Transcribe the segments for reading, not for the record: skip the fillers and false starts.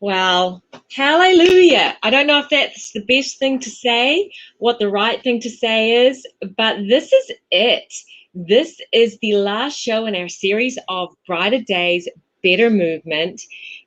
Well, hallelujah. I don't know if that's the best thing to say, what the right thing to say is, but this is it. This is the last show in our series of Brighter Days, Better Movement.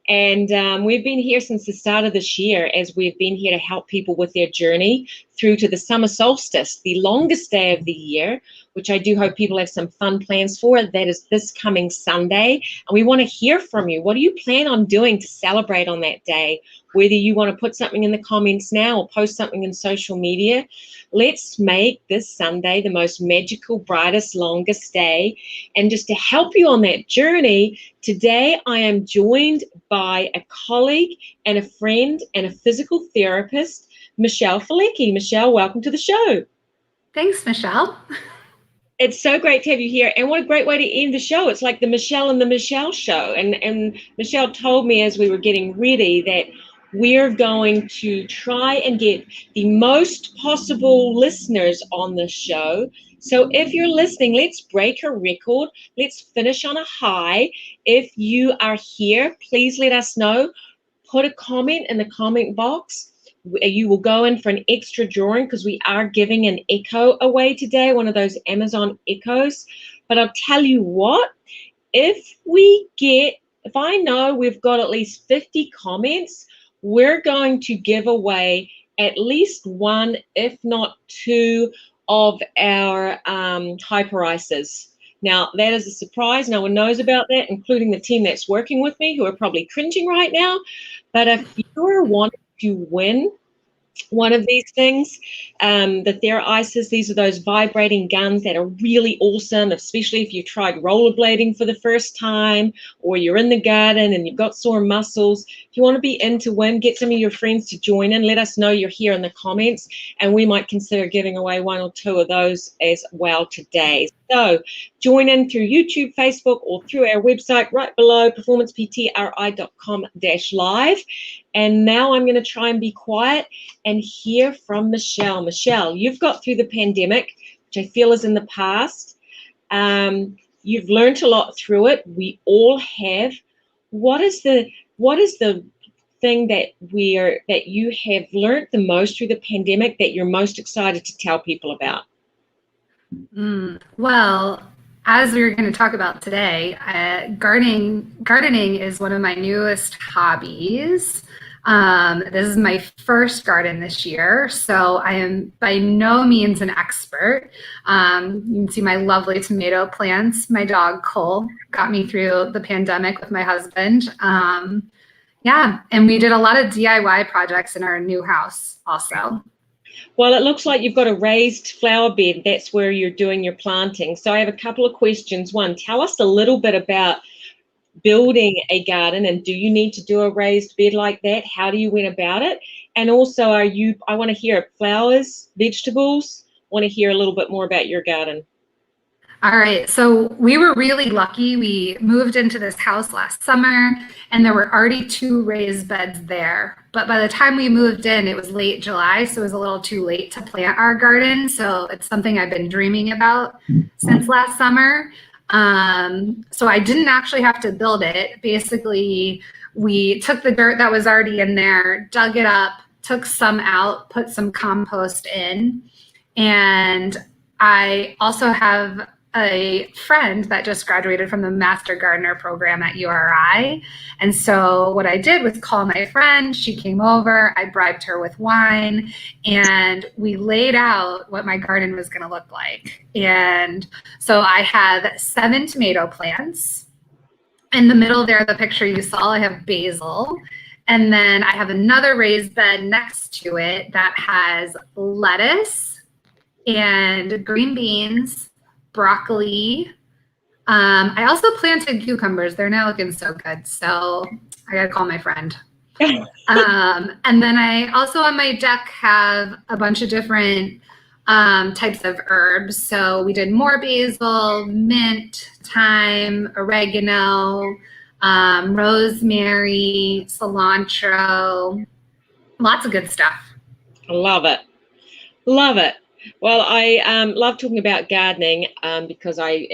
And we've been here since the start of this year as we've been here to help people with their journey through to the summer solstice, the longest day of the year, which I do hope people have some fun plans for. That is this coming Sunday. And we want to hear from you. What do you plan on doing to celebrate on that day? Whether you want to put something in the comments now or post something in social media, let's make this Sunday the most magical, brightest, longest day. And just to help you on that journey, today I am joined by a colleague and a friend and a physical therapist, Michelle Fuleky. Michelle, welcome to the show. Thanks, Michelle. It's so great to have you here. And what a great way to end the show. It's like the Michelle and the Michelle show. And Michelle told me as we were getting ready that we're going to try and get the most possible listeners on the show. So if you're listening, let's break a record. Let's finish on a high. If you are here, please let us know. Put a comment in the comment box. You will go in for an extra drawing because we are giving an Echo away today, one of those Amazon Echoes. But I'll tell you what, if I know we've got at least 50 comments, we're going to give away at least one, if not two, of our Hyper-Ices. Now, that is a surprise. No one knows about that, including the team that's working with me, who are probably cringing right now. But if you're wanting to win one of these things, the Thera-Ices, these are those vibrating guns that are really awesome, especially if you tried rollerblading for the first time or you're in the garden and you've got sore muscles. If you want to be in to win, get some of your friends to join in. Let us know you're here in the comments, and we might consider giving away one or two of those as well today. So join in through YouTube, Facebook, or through our website right below, performanceptri.com/live. And now I'm going to try and be quiet and hear from Michelle. Michelle, you've got through the pandemic, which I feel is in the past. You've learned a lot through it. We all have. What is the thing that you have learned the most through the pandemic that you're most excited to tell people about? Well, as we were going to talk about today, gardening is one of my newest hobbies. This is my first garden this year, so I am by no means an expert. You can see my lovely tomato plants. My dog Cole got me through the pandemic with my husband. Yeah, and we did a lot of DIY projects in our new house also. Well, it looks like you've got a raised flower bed. That's where you're doing your planting. So I have a couple of questions. One, tell us a little bit about building a garden, and do you need to do a raised bed like that? How do you went about it? And also, I want to hear flowers, vegetables. I want to hear a little bit more about your garden. All right, so we were really lucky. We moved into this house last summer and there were already 2 raised beds there. But by the time we moved in, it was late July, so it was a little too late to plant our garden. So it's something I've been dreaming about since last summer. So I didn't actually have to build it. Basically, we took the dirt that was already in there, dug it up, took some out, put some compost in. And I also have a friend that just graduated from the Master Gardener program at URI. And so what I did was call my friend. She came over, I bribed her with wine, and we laid out what my garden was going to look like. And so I have 7 tomato plants. In the middle there, the picture you saw, I have basil. And then I have another raised bed next to it that has lettuce and green beans, broccoli. I also planted cucumbers. They're now looking so good. So I gotta call my friend. And then I also on my deck have a bunch of different types of herbs. So we did more basil, mint, thyme, oregano, rosemary, cilantro, lots of good stuff. Love it. Love it. Well, I love talking about gardening because I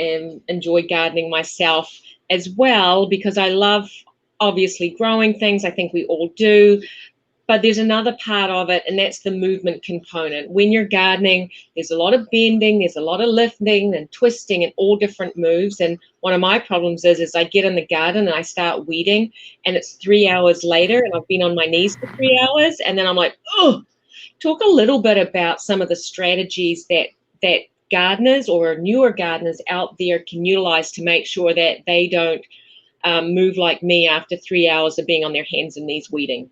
enjoy gardening myself as well, because I love obviously growing things. I think we all do. But there's another part of it, and that's the movement component. When you're gardening, there's a lot of bending, there's a lot of lifting and twisting and all different moves. And one of my problems is I get in the garden and I start weeding, and it's 3 hours later, and I've been on my knees for 3 hours, and then I'm like, oh. Talk a little bit about some of the strategies that gardeners or newer gardeners out there can utilize to make sure that they don't move like me after 3 hours of being on their hands and knees weeding.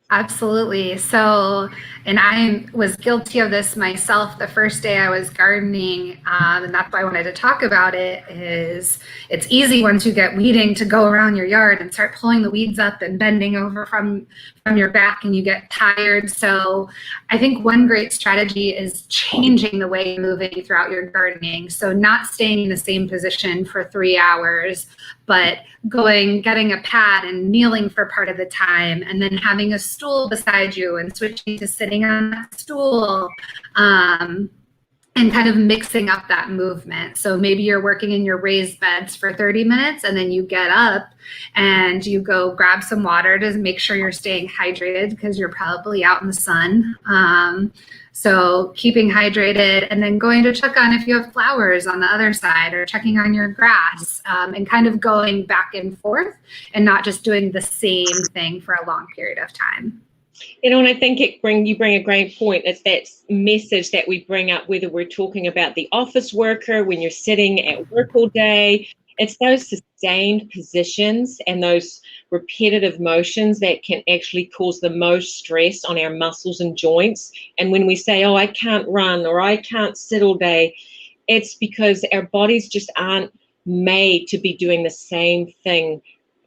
Absolutely. So, and I was guilty of this myself the first day I was gardening, and that's why I wanted to talk about it. Is it's easy once you get weeding to go around your yard and start pulling the weeds up and bending over from your back, and you get tired. So I think one great strategy is changing the way you're moving throughout your gardening. So not staying in the same position for 3 hours, but getting a pad and kneeling for part of the time, and then having a stool beside you and switching to sitting on that stool, and kind of mixing up that movement. So maybe you're working in your raised beds for 30 minutes, and then you get up and you go grab some water to make sure you're staying hydrated because you're probably out in the sun. So keeping hydrated, and then going to check on if you have flowers on the other side, or checking on your grass, and kind of going back and forth and not just doing the same thing for a long period of time. And I think you bring a great point. It's that message that we bring up, whether we're talking about the office worker, when you're sitting at work all day. It's those sustained positions and those repetitive motions that can actually cause the most stress on our muscles and joints. And when we say, oh, I can't run or I can't sit all day, it's because our bodies just aren't made to be doing the same thing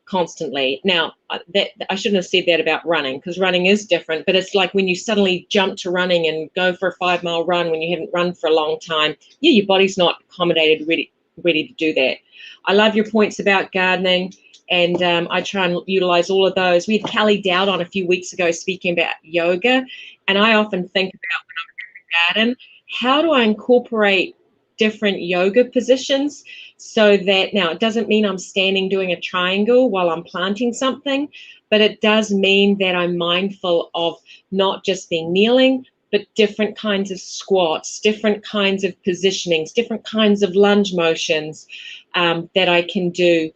constantly. Now, that I shouldn't have said that about running, because running is different, but it's like when you suddenly jump to running and go for a 5-mile run when you haven't run for a long time, your body's not accommodated, ready to do that. I love your points about gardening, and I try and utilize all of those. We had Kelly Dowd on a few weeks ago speaking about yoga, and I often think about when I'm in the garden, how do I incorporate different yoga positions so that, now it doesn't mean I'm standing doing a triangle while I'm planting something, but it does mean that I'm mindful of not just being kneeling, but different kinds of squats, different kinds of positionings, different kinds of lunge motions that I can do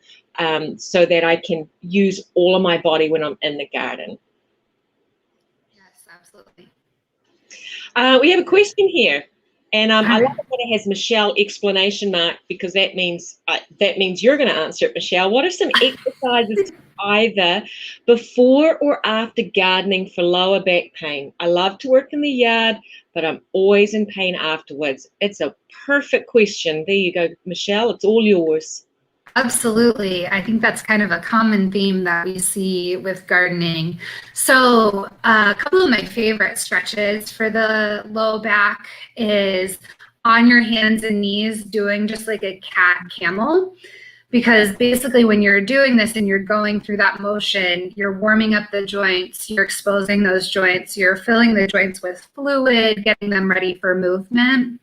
so that I can use all of my body when I'm in the garden. Yes, absolutely. We have a question here. And I love that it has Michelle exclamation mark, because that means you're going to answer it, Michelle. What are some exercises either before or after gardening for lower back pain? I love to work in the yard, but I'm always in pain afterwards. It's a perfect question. There you go, Michelle. It's all yours. Absolutely. I think that's kind of a common theme that we see with gardening. So a couple of my favorite stretches for the low back is on your hands and knees, doing just like a cat camel. Because basically when you're doing this and you're going through that motion, you're warming up the joints, you're exposing those joints, you're filling the joints with fluid, getting them ready for movement.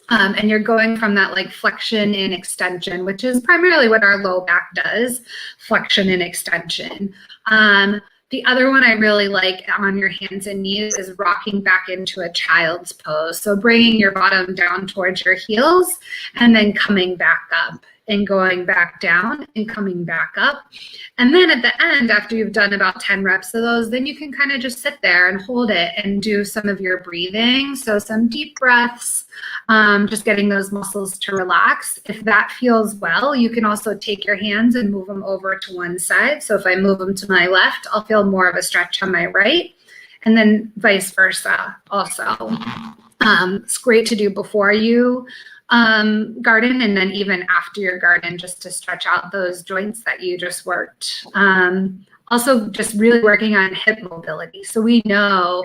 And you're going from that like flexion and extension, which is primarily what our low back does, flexion and extension. The other one I really like on your hands and knees is rocking back into a child's pose. So bringing your bottom down towards your heels and then coming back up and going back down and coming back up. And then at the end, after you've done about 10 reps of those, then you can kind of just sit there and hold it and do some of your breathing. So some deep breaths, just getting those muscles to relax. If that feels well, you can also take your hands and move them over to one side. So if I move them to my left, I'll feel more of a stretch on my right, and then vice versa also. It's great to do before you garden, and then even after your garden, just to stretch out those joints that you just worked. Also just really working on hip mobility. So we know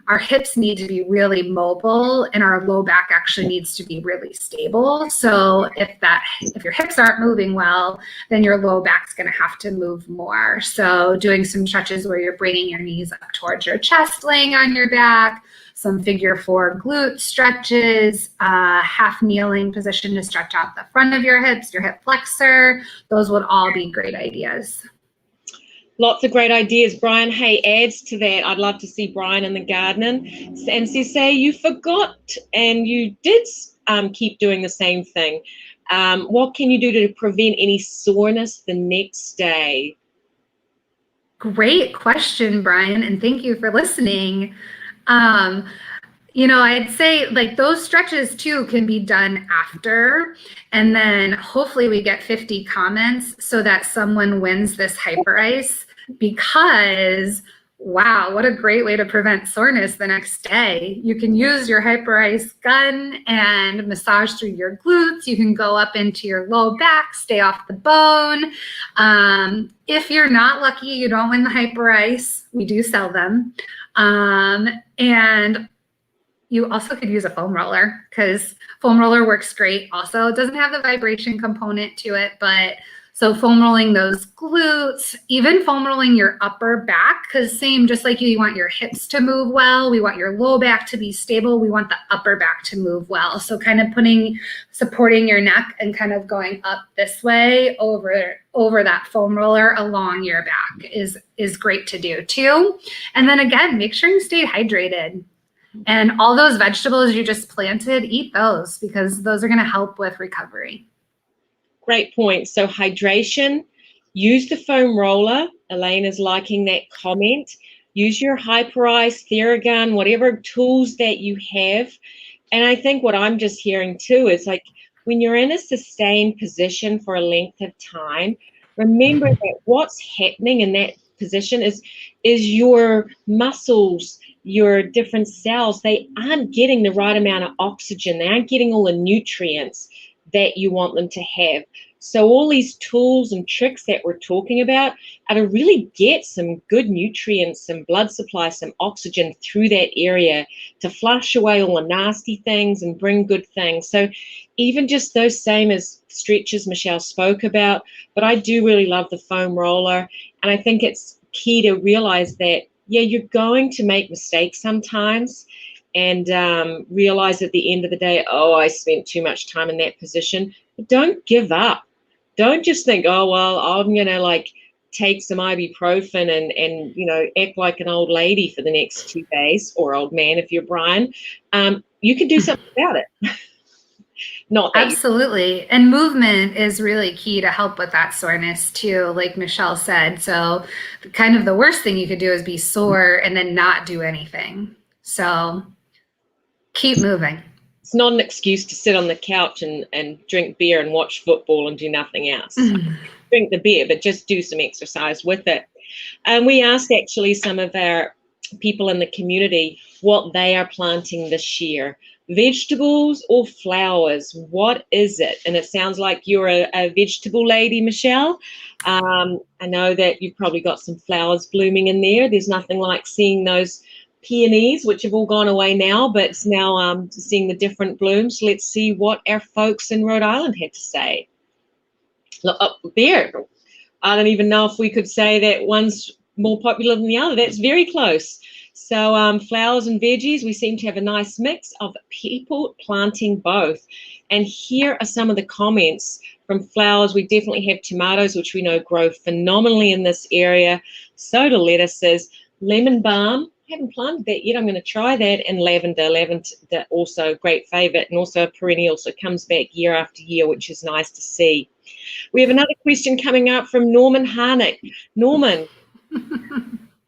our hips need to be really mobile, and our low back actually needs to be really stable. So if your hips aren't moving well, then your low back's going to have to move more. So doing some stretches where you're bringing your knees up towards your chest, laying on your back, some figure 4 glute stretches, half kneeling position to stretch out the front of your hips, your hip flexor. Those would all be great ideas. Lots of great ideas. Brian Hay adds to that. I'd love to see Brian in the garden and say you forgot and you did keep doing the same thing. What can you do to prevent any soreness the next day? Great question, Brian, and thank you for listening. I'd say like those stretches too can be done after, and then hopefully we get 50 comments so that someone wins this hyper ice, because wow, what a great way to prevent soreness the next day. You can use your hyper ice gun and massage through your glutes. You can go up into your low back, stay off the bone. If you're not lucky, you don't win the hyper ice, we do sell them. And you also could use a foam roller, because foam roller works great also. It doesn't have the vibration component to it, but so foam rolling those glutes, even foam rolling your upper back, because same, just like you want your hips to move well, we want your low back to be stable, we want the upper back to move well. So kind of supporting your neck and kind of going up this way over that foam roller along your back is great to do too. And then again, make sure you stay hydrated. And all those vegetables you just planted, eat those, because those are going to help with recovery. Great point. So hydration, use the foam roller. Elaine is liking that comment. Use your hyper ice, Theragun, whatever tools that you have. And I think what I'm just hearing too is like when you're in a sustained position for a length of time, remember that what's happening in that position is your muscles, your different cells, they aren't getting the right amount of oxygen. They aren't getting all the nutrients that you want them to have. So all these tools and tricks that we're talking about are to really get some good nutrients, some blood supply, some oxygen through that area to flush away all the nasty things and bring good things. So even just those same as stretches Michelle spoke about, but I do really love the foam roller. And I think it's key to realize that, yeah, you're going to make mistakes sometimes, and realize at the end of the day, oh, I spent too much time in that position. But don't give up. Don't just think, oh, well, I'm going to like take some ibuprofen and act like an old lady for the next 2 days, or old man if you're Brian. You can do something about it. Not that absolutely. And movement is really key to help with that soreness too, like Michelle said. So kind of the worst thing you could do is be sore and then not do anything. So keep moving. It's not an excuse to sit on the couch and drink beer and watch football and do nothing else. Drink the beer, but just do some exercise with it. And we asked actually some of our people in the community what they are planting this year. Vegetables or flowers? What is it? And it sounds like you're a vegetable lady, Michelle. I know that you've probably got some flowers blooming in there. There's nothing like seeing those peonies, which have all gone away now, but it's now seeing the different blooms. Let's see what our folks in Rhode Island had to say. Look up there. I don't even know if we could say that one's more popular than the other. That's very close. So flowers and veggies, we seem to have a nice mix of people planting both. And here are some of the comments from flowers. We definitely have tomatoes, which we know grow phenomenally in this area. So do lettuces, lemon balm. I haven't planted that yet. I'm going to try that. And lavender also a great favorite, and also a perennial, so it comes back year after year, which is nice to see. We have another question coming up from Norman Harnick. Norman,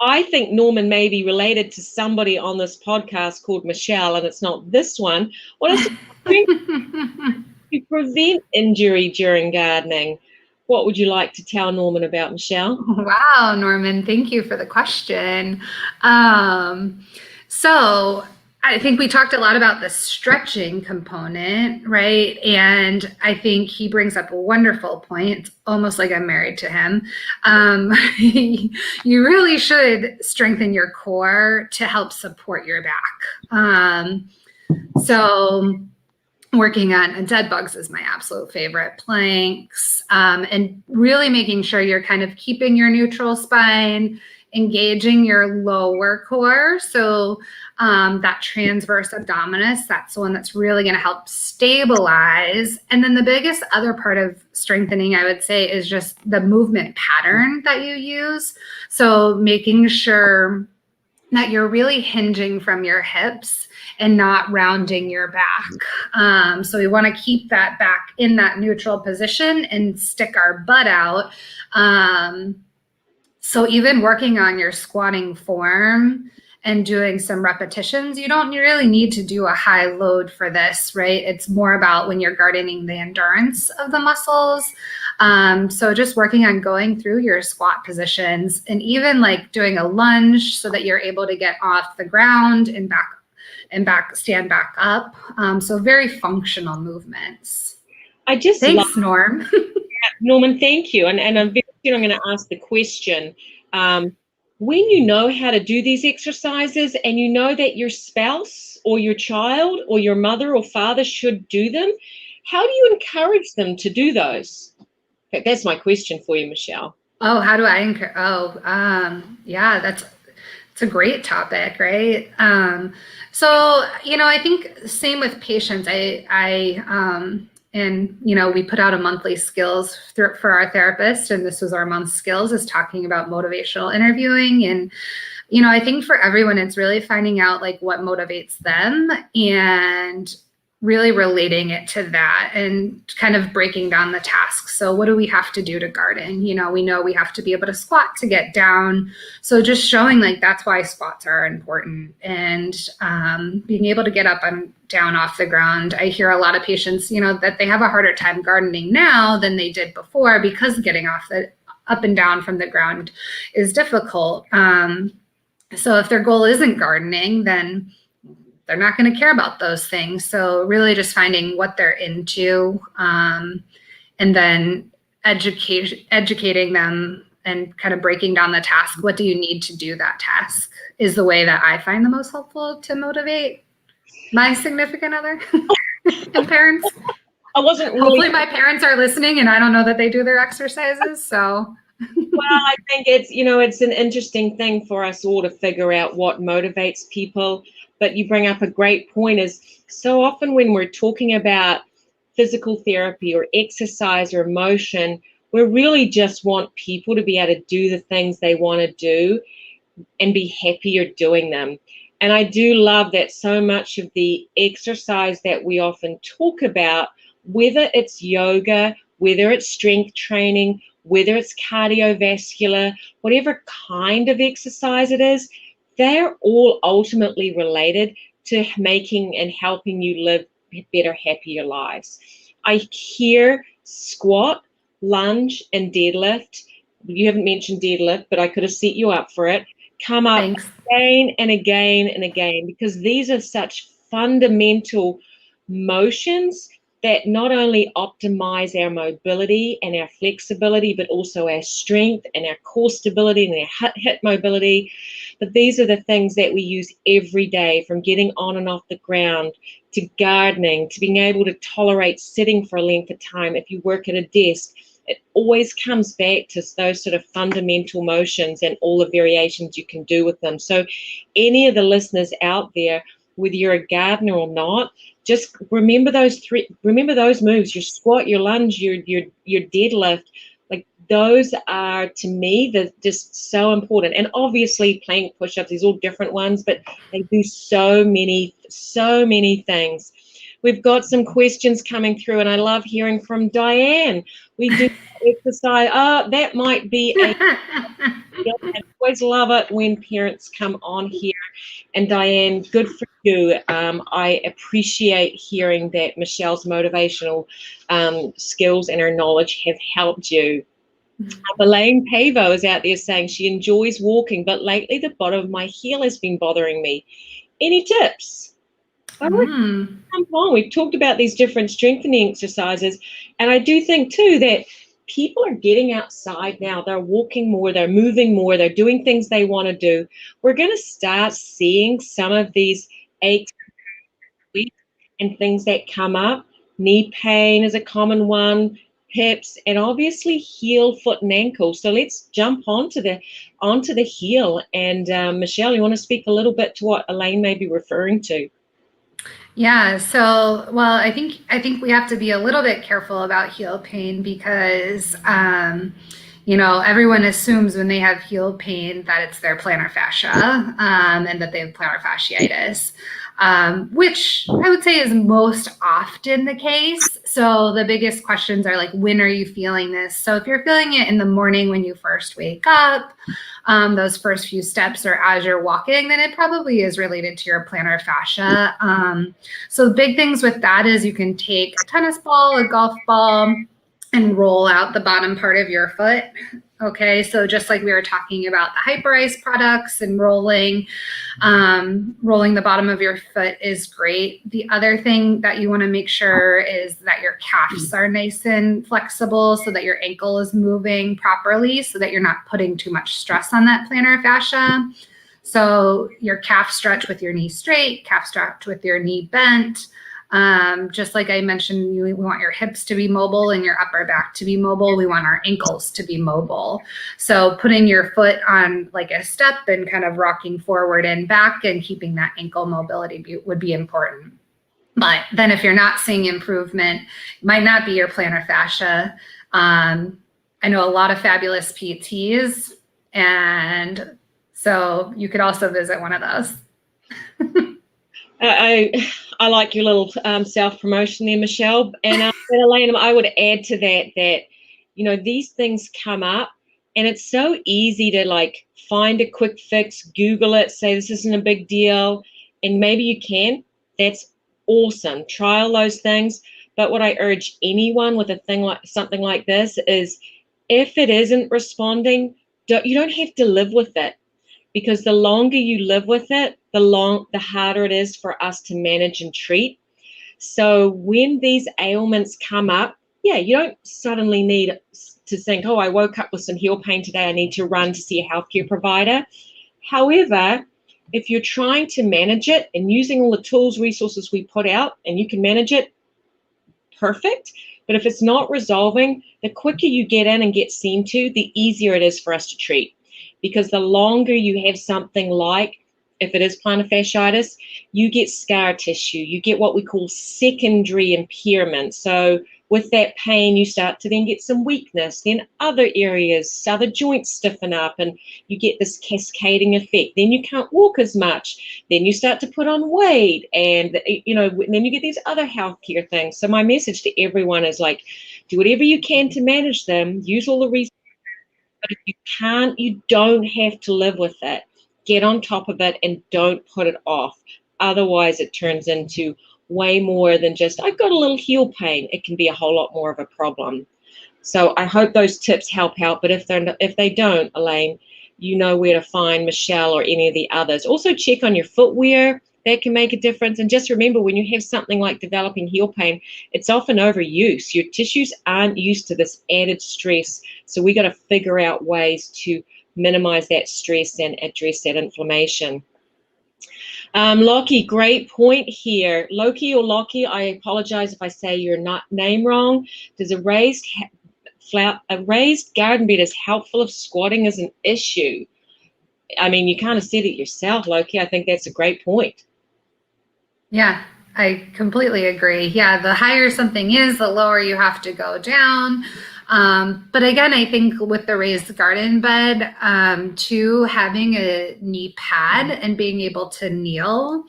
I think Norman may be related to somebody on this podcast called Michelle, and it's not this one. What is it to prevent injury during gardening? What would you like to tell Norman about, Michelle? Wow, Norman, thank you for the question. So I think we talked a lot about the stretching component, right? And I think he brings up a wonderful point, almost like I'm married to him. You really should strengthen your core to help support your back. So working on dead bugs is my absolute favorite. Planks, and really making sure you're kind of keeping your neutral spine, engaging your lower core. So that transverse abdominis, that's the one that's really going to help stabilize. And then the biggest other part of strengthening, I would say, is just the movement pattern that you use. So making sure that you're really hinging from your hips and not rounding your back. So we want to keep that back in that neutral position and stick our butt out. So even working on your squatting form and doing some repetitions, you don't really need to do a high load for this, right? It's more about when you're gardening the endurance of the muscles. So just working on going through your squat positions and even like doing a lunge so that you're able to get off the ground and stand back up. So very functional movements. Thanks, Norm. Norman, thank you. And I'm going to ask the question. When you know how to do these exercises and you know that your spouse or your child or your mother or father should do them, how do you encourage them to do those? That's my question for you, Michelle. Oh, how do I encourage? Yeah, that's a great topic, right? So, I think same with patients. And, we put out a monthly skills for our therapist, and this was our month's skills, is talking about motivational interviewing. And, I think for everyone, it's really finding out like what motivates them and really relating it to that and kind of breaking down the tasks. So what do we have to do to garden? We know we have to be able to squat to get down. So just showing like that's why squats are important, and being able to get up and down off the ground. I hear a lot of patients, that they have a harder time gardening now than they did before because getting up and down from the ground is difficult. So if their goal isn't gardening, then they're not going to care about those things. So really just finding what they're into, and then educating them and kind of breaking down the task. What do you need to do that task is the way that I find the most helpful to motivate my significant other and parents. Hopefully my parents are listening and I don't know that they do their exercises. So. Well, I think it's an interesting thing for us all to figure out what motivates people. But you bring up a great point, is so often when we're talking about physical therapy or exercise or motion, we really just want people to be able to do the things they want to do and be happier doing them. And I do love that so much of the exercise that we often talk about, whether it's yoga, whether it's strength training, whether it's cardiovascular, whatever kind of exercise it is, they're all ultimately related to making and helping you live better, happier lives. I hear squat, lunge, and deadlift. You haven't mentioned deadlift, but I could have set you up for it. Come up again and again and again, because these are such fundamental motions that not only optimize our mobility and our flexibility, but also our strength and our core stability and our hip mobility. But these are the things that we use every day, from getting on and off the ground to gardening, to being able to tolerate sitting for a length of time. If you work at a desk, it always comes back to those sort of fundamental motions and all the variations you can do with them. So any of the listeners out there, whether you're a gardener or not, just remember those moves: your squat, your lunge, your deadlift. Like, those are, to me, they're just so important. And obviously plank push-ups, these all different ones, but they do so many things. We've got some questions coming through, and I love hearing from Diane. We do exercise. That might be I always love it when parents come on here. And Diane, good for you. I appreciate hearing that Michelle's motivational skills and her knowledge have helped you. Elaine Pavo is out there saying she enjoys walking, but lately the bottom of my heel has been bothering me. Any tips? We've talked about these different strengthening exercises, and I do think too that people are getting outside now. They're walking more, they're moving more, they're doing things they want to do. We're going to start seeing some of these aches and things that come up. Knee pain is a common one. hips, and obviously heel, foot, and ankle. So let's jump onto the heel. And Michelle, you want to speak a little bit to what Elaine may be referring to? Yeah, so well, I think we have to be a little bit careful about heel pain because everyone assumes when they have heel pain that it's their plantar fascia and that they have plantar fasciitis, which I would say is most often the case. So the biggest questions are like, when are you feeling this? So if you're feeling it in the morning when you first wake up, those first few steps or as you're walking, then it probably is related to your plantar fascia. So the big things with that is you can take a tennis ball, a golf ball, and roll out the bottom part of your foot. Okay, so just like we were talking about the Hyperice products and rolling the bottom of your foot is great. The other thing that you want to make sure is that your calves are nice and flexible so that your ankle is moving properly so that you're not putting too much stress on that plantar fascia. So your calf stretch with your knee straight, calf stretch with your knee bent. Just like I mentioned, we want your hips to be mobile and your upper back to be mobile. We want our ankles to be mobile. So putting your foot on like a step and kind of rocking forward and back and keeping that ankle mobility would be important. But then if you're not seeing improvement, it might not be your plantar fascia. I know a lot of fabulous PTs, and so you could also visit one of those. I like your little self-promotion there, Michelle. And Elaine, I would add to that, these things come up and it's so easy to like find a quick fix, Google it, say this isn't a big deal, and maybe you can. That's awesome. Try all those things. But what I urge anyone with something like this is if it isn't responding, you don't have to live with it. Because the longer you live with it, the harder it is for us to manage and treat. So when these ailments come up, you don't suddenly need to think, oh, I woke up with some heel pain today, I need to run to see a healthcare provider. However, if you're trying to manage it and using all the tools, resources we put out, and you can manage it, perfect. But if it's not resolving, the quicker you get in and get seen to, the easier it is for us to treat. Because the longer you have something like, if it is plantar fasciitis, you get scar tissue, you get what we call secondary impairment. So with that pain, you start to then get some weakness, then other areas, other joints stiffen up, and you get this cascading effect. Then you can't walk as much. Then you start to put on weight, and then you get these other healthcare things. So my message to everyone is like, do whatever you can to manage them, use all the resources. But if you can't, you don't have to live with it. Get on top of it and don't put it off. Otherwise, it turns into way more than just, I've got a little heel pain. It can be a whole lot more of a problem. So I hope those tips help out. But if they don't, Elaine, you know where to find Michelle or any of the others. Also check on your footwear. That can make a difference. And just remember, when you have something like developing heel pain, it's often overuse. Your tissues aren't used to this added stress. So we got to figure out ways to minimize that stress and address that inflammation. Lockie, great point here. Loki or Lockie, I apologize if I say your name wrong. Does a raised garden bed is helpful if squatting is an issue? I mean, you kind of said it yourself, Loki. I think that's a great point. Yeah, I completely agree. Yeah, the higher something is, the lower you have to go down. But again, I think with the raised garden bed, too, having a knee pad and being able to kneel,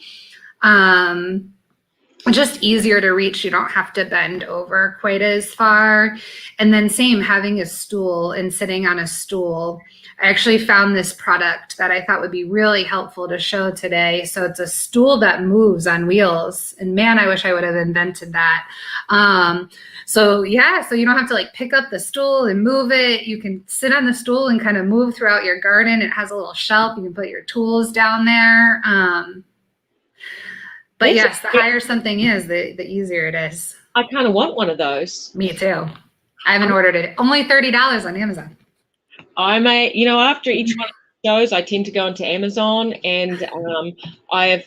just easier to reach. You don't have to bend over quite as far. And then same, having a stool and sitting on a stool. I actually found this product that I thought would be really helpful to show today. So it's a stool that moves on wheels. And man, I wish I would have invented that. So you don't have to like pick up the stool and move it. You can sit on the stool and kind of move throughout your garden. It has a little shelf. You can put your tools down there. But yes, the higher something is, the easier it is. I kind of want one of those. Me too. I haven't ordered it. Only $30 on Amazon. I may, after each one of the shows, I tend to go into Amazon, and I have,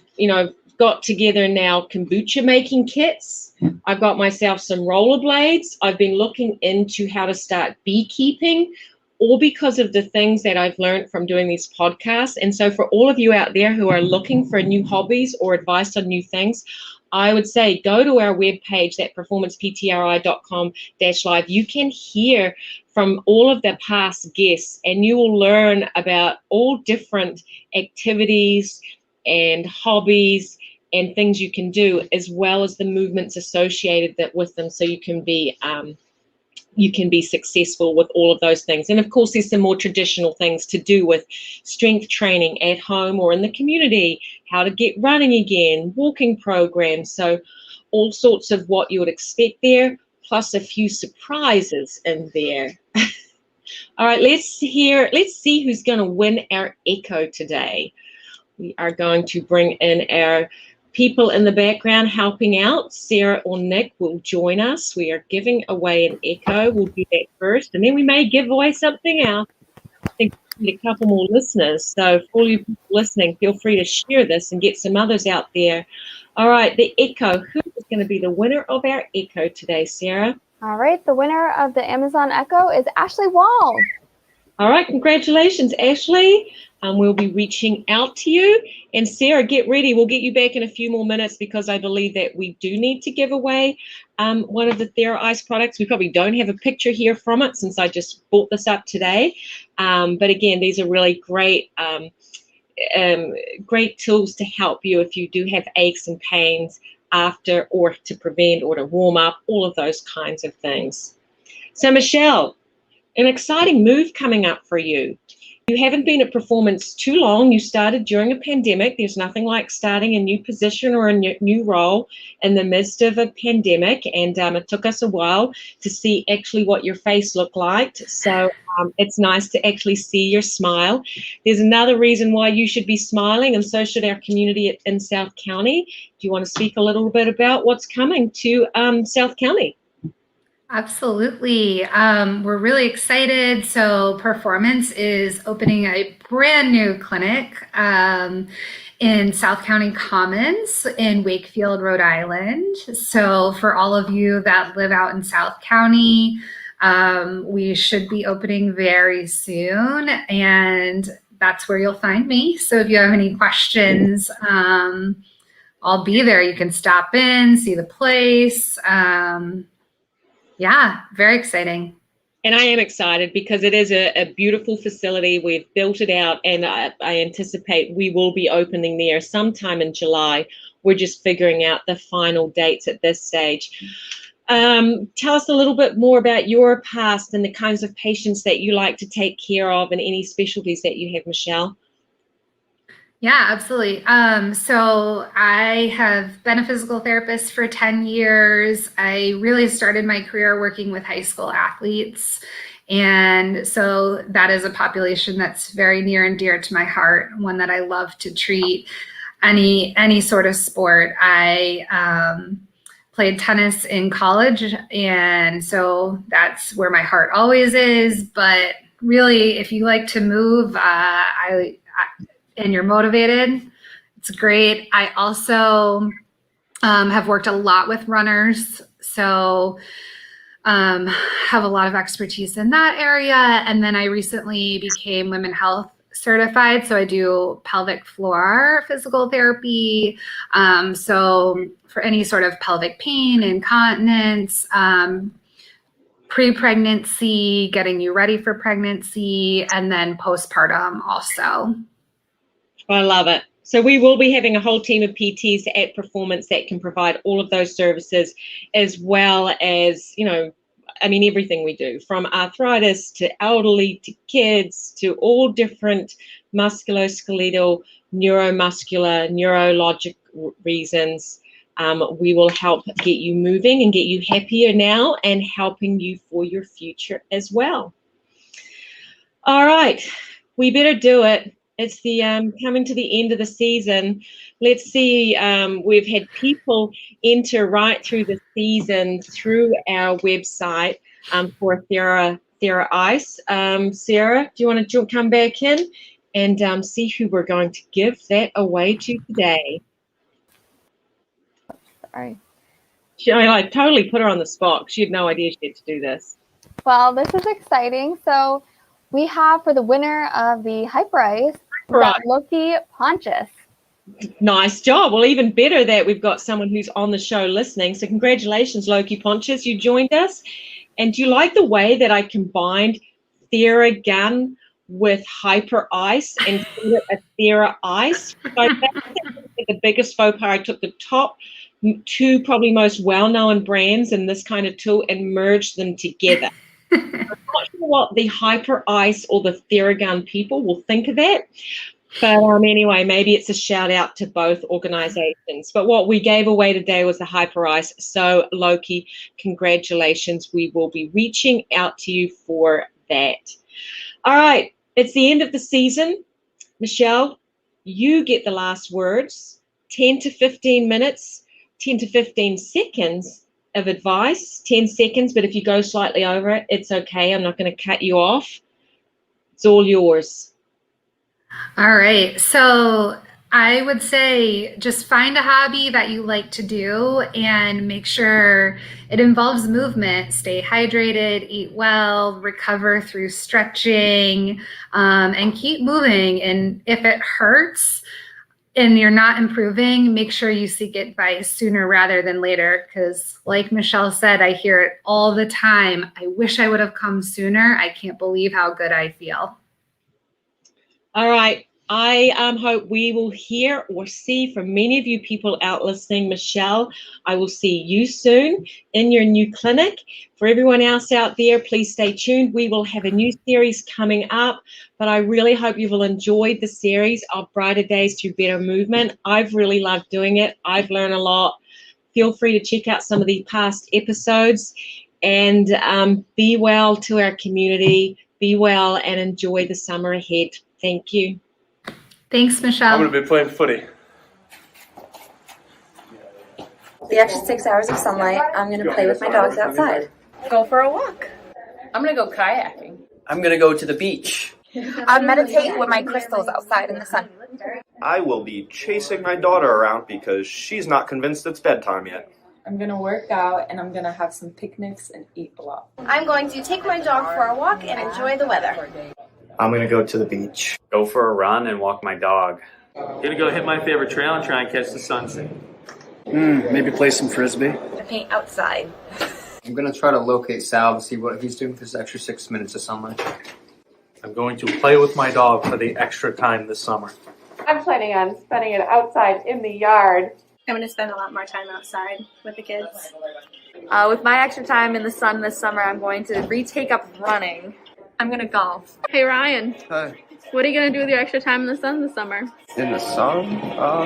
got got together now kombucha making kits. I've got myself some rollerblades. I've been looking into how to start beekeeping, all because of the things that I've learned from doing these podcasts. And so for all of you out there who are looking for new hobbies or advice on new things, I would say go to our webpage, that performanceptri.com/live. You can hear from all of the past guests, and you will learn about all different activities and hobbies and things you can do, as well as the movements associated with them, so you can be successful with all of those things. And of course, there's some more traditional things to do with strength training at home or in the community, how to get running again, walking programs. So all sorts of what you would expect there, plus a few surprises in there. All right, let's see who's going to win our Echo today. We are going to bring in our people in the background helping out. Sarah or Nick will join us. We are giving away an Echo. We'll do that first, and then we may give away something else. I think we need a couple more listeners. So for all you people listening, feel free to share this and get some others out there. All right, the Echo. Who is going to be the winner of our Echo today, Sarah? All right, the winner of the Amazon Echo is Ashley Wall. All right, congratulations, Ashley. We'll be reaching out to you. And Sarah, get ready. We'll get you back in a few more minutes, because I believe that we do need to give away one of the TheraIce products. We probably don't have a picture here from it, since I just bought this up today. But again, these are really great tools to help you if you do have aches and pains after, or to prevent, or to warm up, all of those kinds of things. So Michelle, an exciting move coming up for you. You haven't been at Performance too long. You started during a pandemic. There's nothing like starting a new position or a new role in the midst of a pandemic. And it took us a while to see actually what your face looked like. So it's nice to actually see your smile. There's another reason why you should be smiling, and so should our community in South County. Do you want to speak a little bit about what's coming to South County? Absolutely. We're really excited. So Performance is opening a brand new clinic in South County Commons in Wakefield, Rhode Island. So for all of you that live out in South County, we should be opening very soon, and that's where you'll find me. So if you have any questions, I'll be there. You can stop in, see the place. Yeah, very exciting. And I am excited because it is a beautiful facility. We've built it out, and I anticipate we will be opening there sometime in July. We're just figuring out the final dates at this stage. Tell us a little bit more about your past and the kinds of patients that you like to take care of, and any specialties that you have, Michelle. Yeah, absolutely. So I have been a physical therapist for 10 years. I really started my career working with high school athletes. And so that is a population that's very near and dear to my heart, one that I love to treat. Any sort of sport. I played tennis in college, and so that's where my heart always is. But really, if you like to move, and you're motivated, it's great. I also have worked a lot with runners, so have a lot of expertise in that area. And then I recently became Women Health certified, so I do pelvic floor physical therapy. So for any sort of pelvic pain, incontinence, pre-pregnancy, getting you ready for pregnancy, and then postpartum also. I love it. So we will be having a whole team of PTs at Performance that can provide all of those services, as well as, everything we do, from arthritis to elderly to kids to all different musculoskeletal, neuromuscular, neurologic reasons. We will help get you moving and get you happier now, and helping you for your future as well. All right, we better do it. It's the coming to the end of the season. Let's see. We've had people enter right through the season through our website for TheraIce. Sarah, do you want to come back in and see who we're going to give that away to today? Sorry. I totally put her on the spot. She had no idea she had to do this. Well, this is exciting. So we have for the winner of the Hyper Ice, we've got Fuleky Pontius. Nice job. Well, even better that we've got someone who's on the show listening. So congratulations, Fuleky Pontius. You joined us. And do you like the way that I combined Theragun with Hyper Ice and called it a Thera Ice? So that's the biggest faux pas. I took the top two probably most well-known brands in this kind of tool and merged them together. I'm not sure what the Hyper Ice or the Theragun people will think of that. But anyway, maybe it's a shout out to both organizations. But what we gave away today was the Hyper Ice. So Fuleky, congratulations. We will be reaching out to you for that. All right, it's the end of the season. Michelle, you get the last words. 10 to 15 minutes, 10 to 15 seconds of advice, 10 seconds. But if you go slightly over it, it's okay. I'm not going to cut you off. It's all yours. All right. So I would say just find a hobby that you like to do and make sure it involves movement. Stay hydrated, eat well, recover through stretching, and keep moving. And if it hurts and you're not improving, make sure you seek advice sooner rather than later. Because like Michelle said, I hear it all the time. I wish I would have come sooner. I can't believe how good I feel. All right. I hope we will hear or see from many of you people out listening. Michelle, I will see you soon in your new clinic. For everyone else out there, please stay tuned. We will have a new series coming up, but I really hope you will enjoy the series of Brighter Days Through Better Movement. I've really loved doing it. I've learned a lot. Feel free to check out some of the past episodes and be well to our community. Be well and enjoy the summer ahead. Thank you. Thanks, Michelle. I'm going to be playing footy. The extra 6 hours of sunlight, I'm going to play with my dogs outside. Go for a walk. I'm going to go kayaking. I'm going to go to the beach. I'll meditate with my crystals outside in the sun. I will be chasing my daughter around because she's not convinced it's bedtime yet. I'm going to work out and I'm going to have some picnics and eat a lot. I'm going to take my dog for a walk and enjoy the weather. I'm going to go to the beach. Go for a run and walk my dog. Gonna go hit my favorite trail and try and catch the sunset. Maybe play some frisbee. Paint outside. I'm going to try to locate Sal to see what he's doing for his extra 6 minutes of sunlight. I'm going to play with my dog for the extra time this summer. I'm planning on spending it outside in the yard. I'm going to spend a lot more time outside with the kids. With my extra time in the sun this summer, I'm going to retake up running. I'm going to golf. Hey, Ryan. Hi. What are you going to do with your extra time in the sun this summer? In the sun?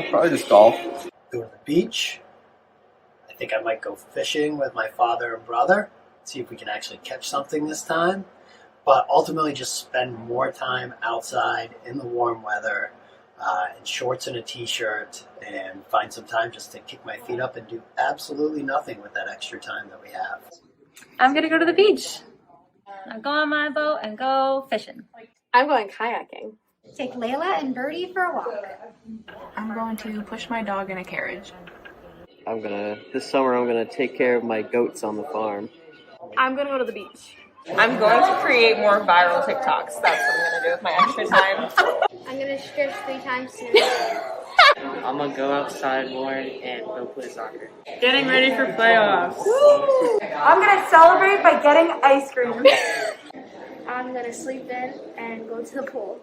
Probably just golf. Go to the beach. I think I might go fishing with my father and brother. See if we can actually catch something this time. But ultimately just spend more time outside in the warm weather in shorts and a t-shirt and find some time just to kick my feet up and do absolutely nothing with that extra time that we have. I'm going to go to the beach. I'll go on my boat and go fishing. I'm going kayaking. Take Layla and Birdie for a walk. I'm going to push my dog in a carriage. This summer I'm going to take care of my goats on the farm. I'm going to go to the beach. I'm going to create more viral TikToks. That's what I'm going to do with my extra time. I'm going to stretch 3 times today. I'm going to go outside more and go play soccer. Getting ready for playoffs. Woo! I'm going to celebrate by getting ice cream. I'm going to sleep in and go to the pool.